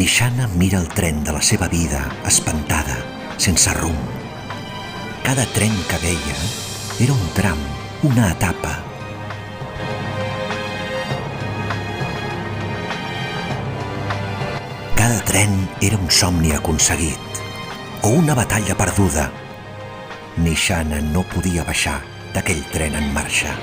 Nishana mira el tren de la seva vida, espantada, sense rumb. Cada tren que veia era un tram, una etapa. Cada tren era un somni aconseguit, o una batalla perduda. Nishana no podia baixar d'aquell tren en marxa.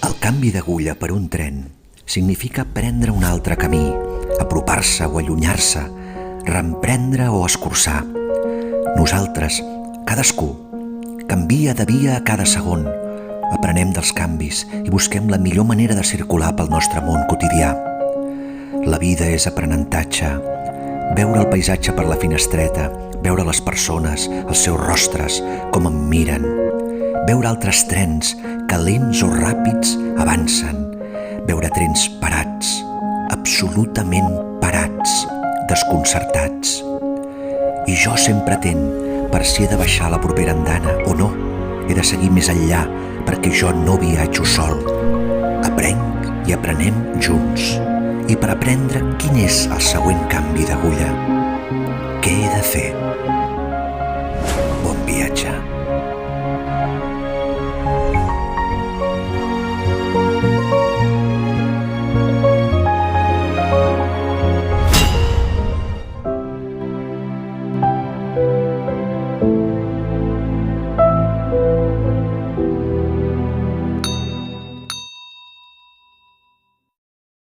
El canvi d'agulla per un tren significa prendre un altre camí, apropar-se o allunyar-se, reemprendre o escurçar. Nosaltres, cadascú, canvia de via a cada segon. Aprenem dels canvis i busquem la millor manera de circular pel nostre món quotidià. La vida és aprenentatge. Veure el paisatge per la finestreta, veure les persones, els seus rostres, com em miren. Veure altres trens que lents o ràpids avancen. Veure trens parats, absolutament parats, desconcertats. I jo sempre atent per si he de baixar la propera andana o no. He de seguir més enllà perquè jo no viatjo sol. Aprenc i aprenem junts. I per aprendre quin és el següent canvi d'agulla, què he de fer?